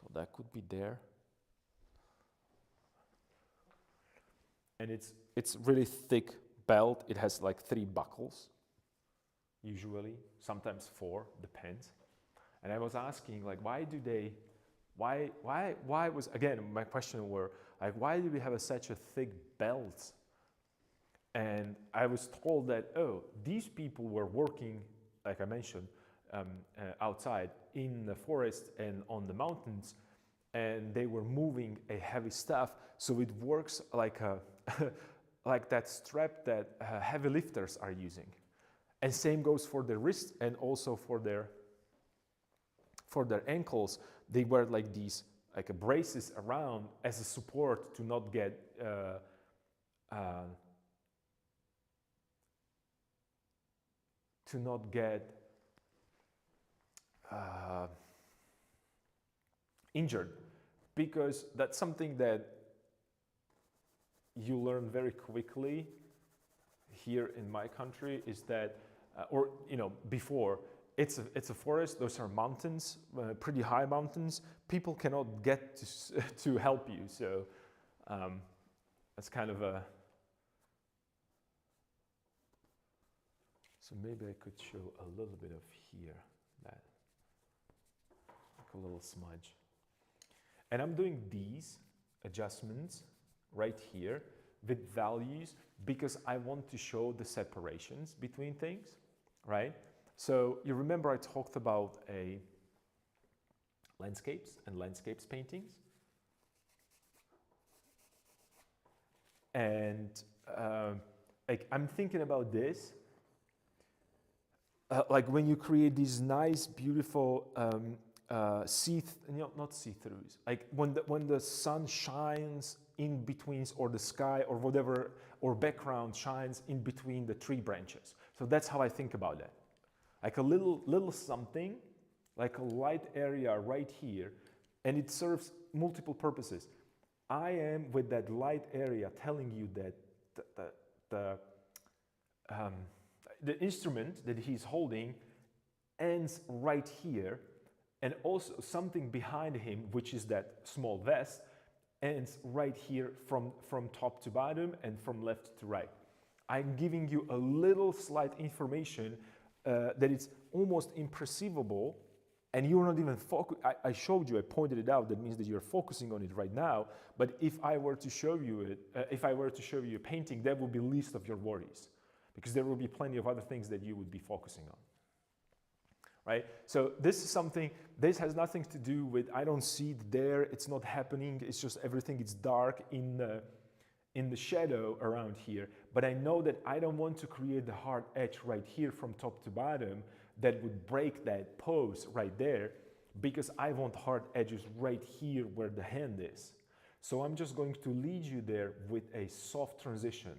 So that could be there. And it's really thick belt. It has like 3 buckles, usually, sometimes 4, depends. And I was asking, like, why was, again, my question were, like, why do we have such a thick belt? And I was told that, oh, these people were working, like I mentioned, outside in the forest and on the mountains, and they were moving a heavy stuff, so it works like a like that strap that heavy lifters are using. And same goes for their wrists and also for their ankles. They wear like these like braces around as a support to not get injured, because that's something that you learn very quickly here in my country, is that, or before, it's a forest. Those are mountains, pretty high mountains. People cannot get to help you, so that's kind of a. So maybe I could show a little bit of here, that like a little smudge. And I'm doing these adjustments right here with values because I want to show the separations between things, right? So you remember I talked about landscapes and landscapes paintings. And like I'm thinking about this, like when you create these nice, beautiful not see-throughs, like when the sun shines in between, or the sky or whatever, or background shines in between the tree branches. So that's how I think about that. Like a little something, like a light area right here, and it serves multiple purposes. I am with that light area telling you that the instrument that he's holding ends right here, and also something behind him, which is that small vest, ends right here from top to bottom and from left to right. I'm giving you a little slight information that it's almost imperceivable, and you're not even focused. I showed you, I pointed it out. That means that you're focusing on it right now. But if I were to show you it, if I were to show you a painting, that would be least of your worries, because there will be plenty of other things that you would be focusing on. Right? So this is something, this has nothing to do with, I don't see it there, it's not happening, it's just everything is dark in the shadow around here. But I know that I don't want to create the hard edge right here from top to bottom that would break that pose right there, because I want hard edges right here where the hand is. So I'm just going to lead you there with a soft transition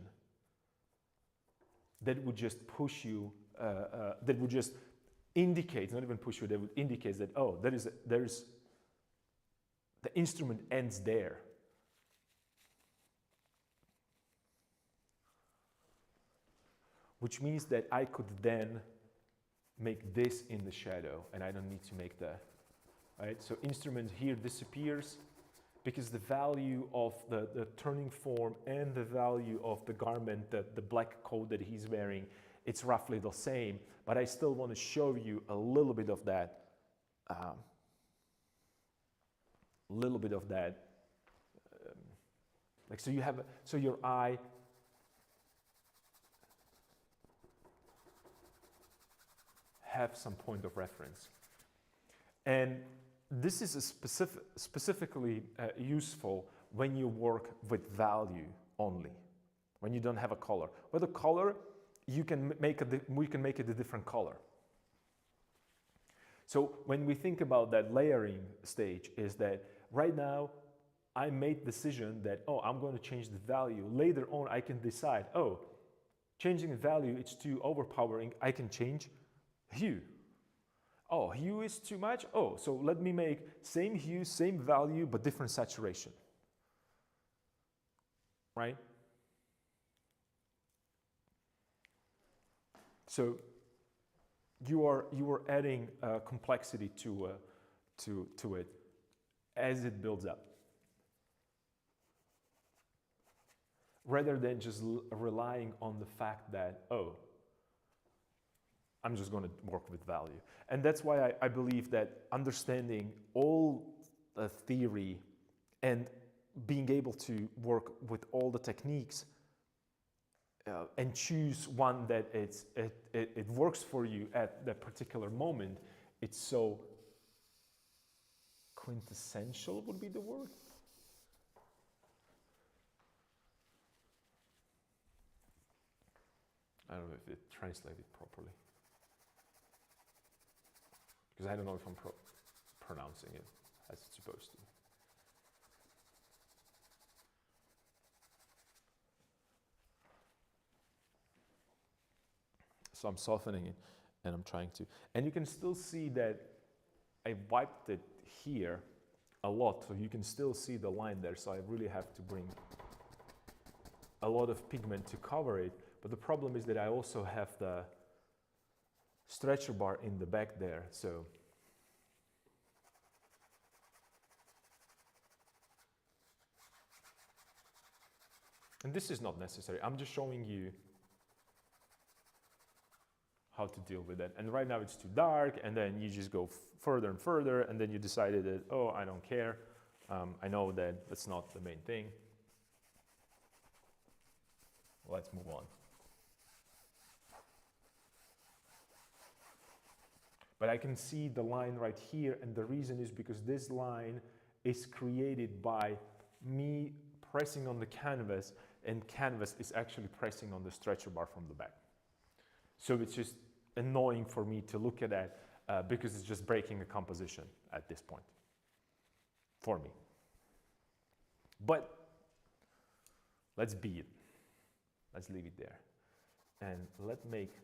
that would just push you, that would just indicate, not even push you, that would indicate that, oh, there's the instrument ends there. Which means that I could then make this in the shadow, and I don't need to make that, right? So instrument here disappears, because the value of the turning form and the value of the garment, the black coat that he's wearing, it's roughly the same, but I still want to show you a little bit of that, like, so you have, so your eye have some point of reference. And this is a specifically useful when you work with value only, when you don't have a color. With a color, we can make it a different color. So when we think about that layering stage, is that right now I made the decision that, oh, I'm going to change the value. Later on, I can decide, oh, changing the value, it's too overpowering. I can change hue. Oh, hue is too much? Oh, so let me make same hue, same value, but different saturation. Right? So you are adding complexity to it. as it builds up. Rather than just relying on the fact that, oh, I'm just going to work with value. And that's why I believe that understanding all the theory and being able to work with all the techniques and choose one that it works for you at that particular moment, it's so quintessential would be the word. I don't know if it translated properly, because I don't know if I'm pronouncing it as it's supposed to. So I'm softening it, and I'm trying to, and you can still see that I wiped it here a lot, so you can still see the line there, so I really have to bring a lot of pigment to cover it. But the problem is that I also have the stretcher bar in the back there, so and this is not necessary. I'm just showing you how to deal with it. And right now it's too dark, and then you just go further and further, and then you decided that, oh, I don't care. I know that that's not the main thing. Let's move on. But I can see the line right here, and the reason is because this line is created by me pressing on the canvas, and canvas is actually pressing on the stretcher bar from the back. So it's just annoying for me to look at that because it's just breaking a composition at this point for me. But let's be it. Let's leave it there. And let's make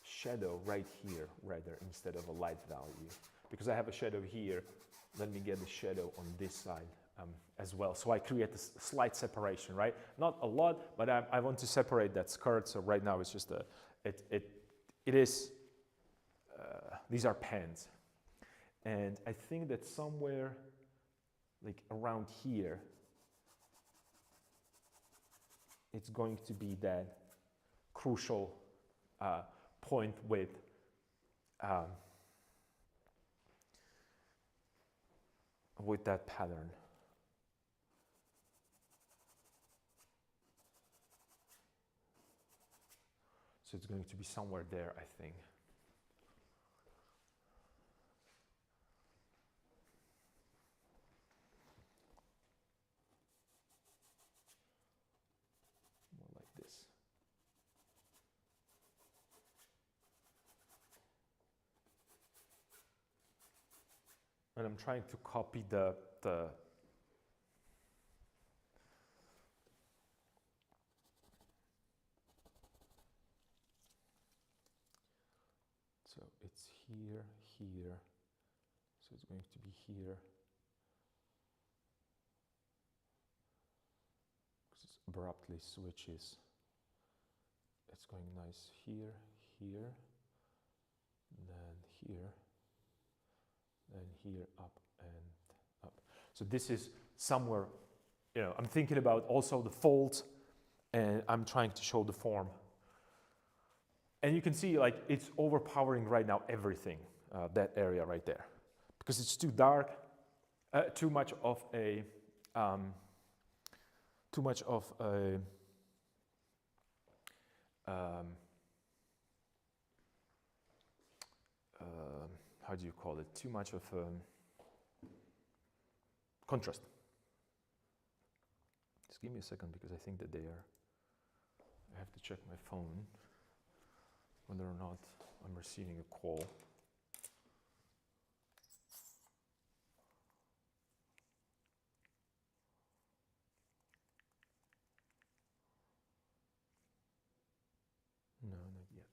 shadow right here rather instead of a light value. Because I have a shadow here, let me get the shadow on this side as well. So I create a slight separation, right? Not a lot, but I want to separate that skirt. So right now it's just these are pants. And I think that somewhere like around here, it's going to be that crucial point with that pattern. So it's going to be somewhere there, I think. More like this. And I'm trying to copy the so it's here, here, so it's going to be here, because it abruptly switches. It's going nice here, here, then here, then here, up and up. So this is somewhere, you know, I'm thinking about also the folds, and I'm trying to show the form. And you can see like it's overpowering right now everything, that area right there, because it's too dark, too much of a how do you call it? Too much of contrast. Just give me a second, because I think that they are. I have to check my phone whether or not I'm receiving a call. No, not yet.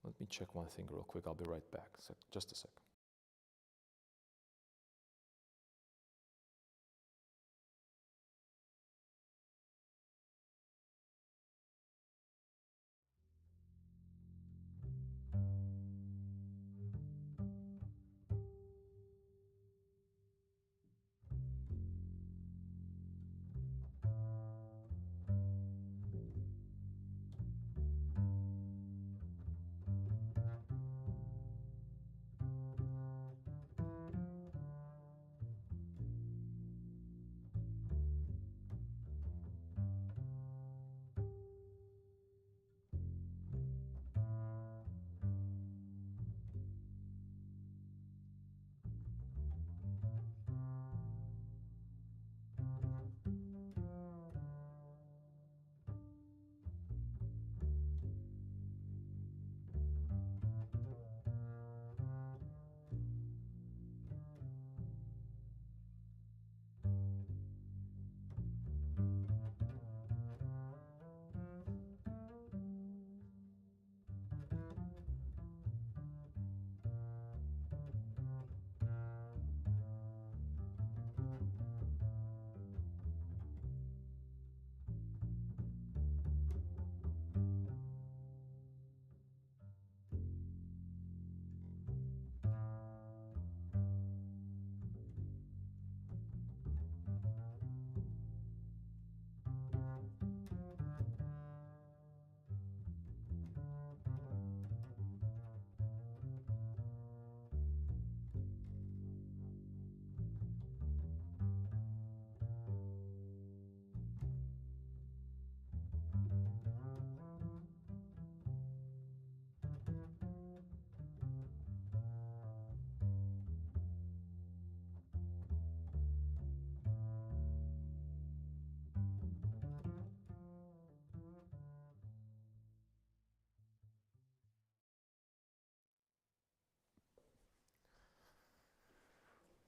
Let me check one thing real quick. I'll be right back. Just a sec.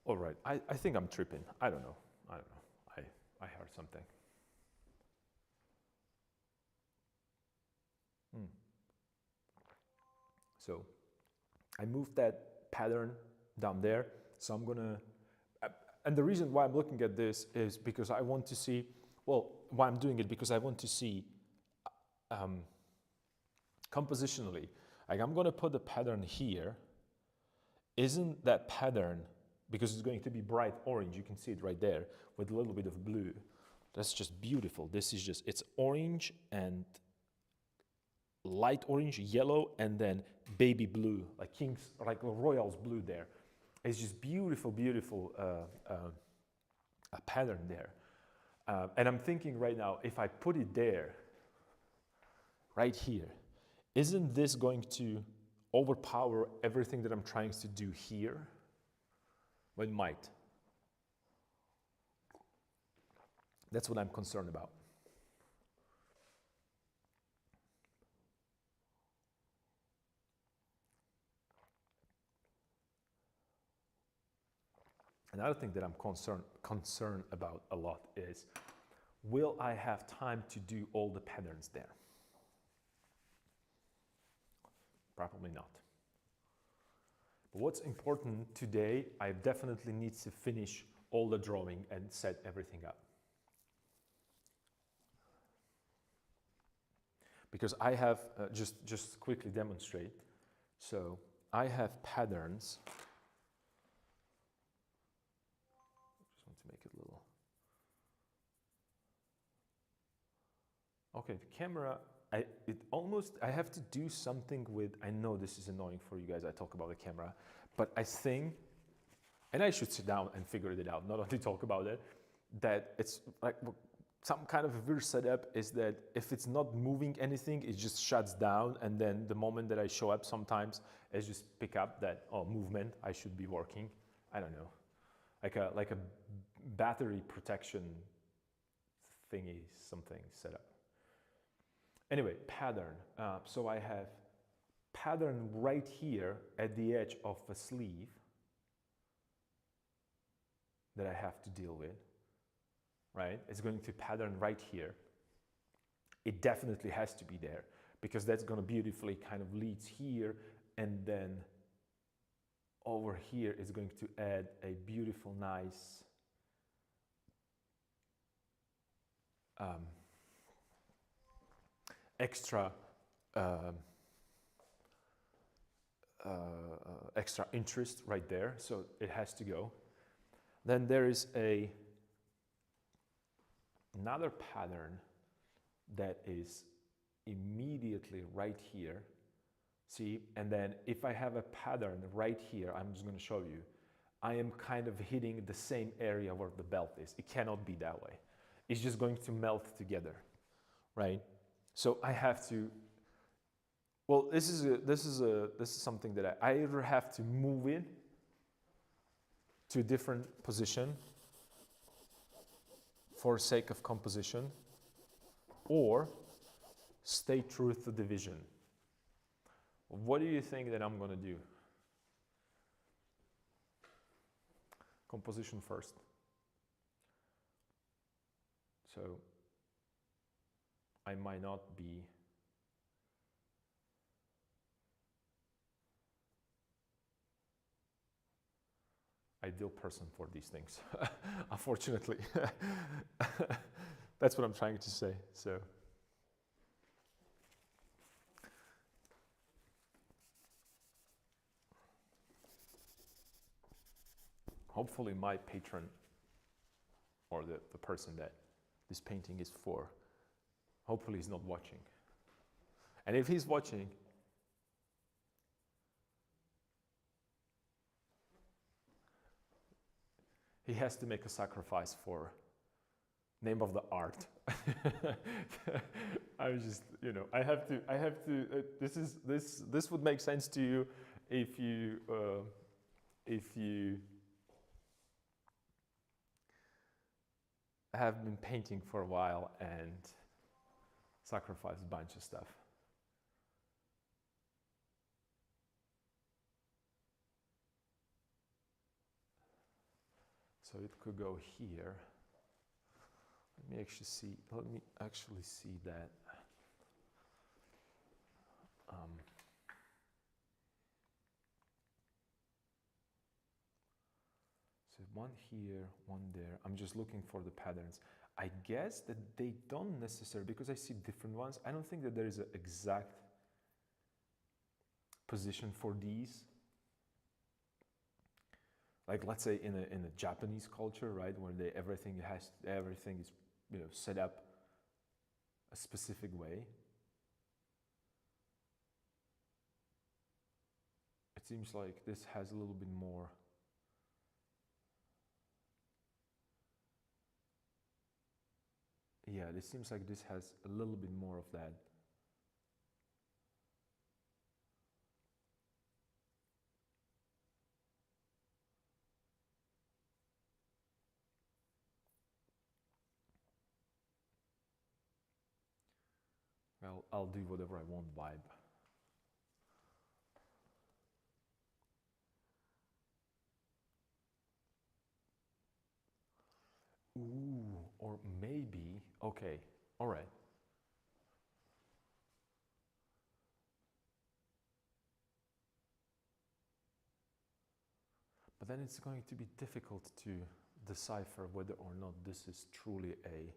All right, I think I'm tripping. I don't know. I heard something. So I moved that pattern down there. So I'm gonna, and the reason why I'm looking at this is because I want to see, well, why I'm doing it, because I want to see compositionally, like I'm gonna put the pattern here. Isn't that pattern, because it's going to be bright orange, you can see it right there, with a little bit of blue. That's just beautiful. This is just, it's orange and light orange, yellow, and then baby blue, like King's, like Royal's blue there. It's just beautiful, beautiful a pattern there. And I'm thinking right now, if I put it there, right here, isn't this going to overpower everything that I'm trying to do here? Well, it might. That's what I'm concerned about. Another thing that I'm concerned about a lot is, will I have time to do all the patterns there? Probably not. But what's important today, I definitely need to finish all the drawing and set everything up. Because I have, just quickly demonstrate. So I have patterns. Just want to make it a little. Okay, the camera, I have to do something with, I know this is annoying for you guys, I talk about the camera, but I think, and I should sit down and figure it out, not only talk about it, that it's like some kind of a weird setup is that if it's not moving anything, it just shuts down, and then the moment that I show up sometimes, I just pick up that, oh, movement, I should be working. I don't know, like a battery protection thingy, something set up. Anyway, pattern. So I have pattern right here at the edge of a sleeve that I have to deal with, right? It's going to pattern right here. It definitely has to be there because that's going to beautifully kind of leads here, and then over here is going to add a beautiful, nice extra extra interest right there, so it has to go. Then there is another pattern that is immediately right here. See, and then if I have a pattern right here, I'm just going to show you, I am kind of hitting the same area where the belt is. It cannot be that way. It's just going to melt together, right? So I have to, well, this is something that I either have to move it to a different position for sake of composition, or stay true to the vision. What do you think that I'm going to do? Composition first. So I might not be ideal person for these things, unfortunately. That's what I'm trying to say. So hopefully my patron, or the person that this painting is for, hopefully he's not watching. And if he's watching, he has to make a sacrifice for name of the art. I was just, you know, I have to, this would make sense to you if you have been painting for a while and sacrificed a bunch of stuff. So it could go here. Let me actually see that. So one here, one there. I'm just looking for the patterns. I guess that they don't necessarily, because I see different ones, I don't think that there is an exact position for these. Like, let's say in a Japanese culture, right, where everything is, you know, set up a specific way. It seems like this has a little bit more. Yeah, it seems like this has a little bit more of that. Well, I'll do whatever I want vibe. Ooh, or maybe, okay, all right. But then it's going to be difficult to decipher whether or not this is truly a.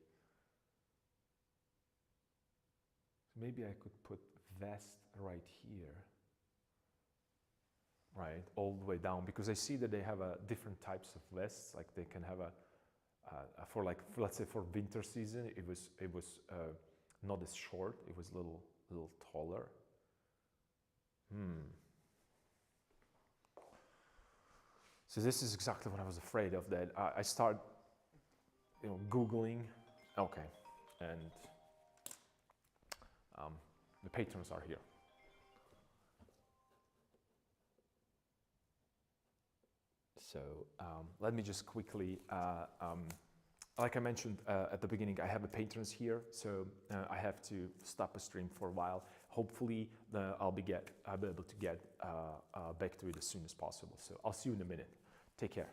So maybe I could put vest right here, right, all the way down, because I see that they have different types of vests. Like they can have for let's say for winter season, it was not as short. It was a little taller. So this is exactly what I was afraid of. That I start, you know, Googling. Okay, and the patrons are here. So let me just quickly, like I mentioned at the beginning, I have a patrons here, so I have to stop a stream for a while. Hopefully, I'll be able to get back to it as soon as possible. So I'll see you in a minute. Take care.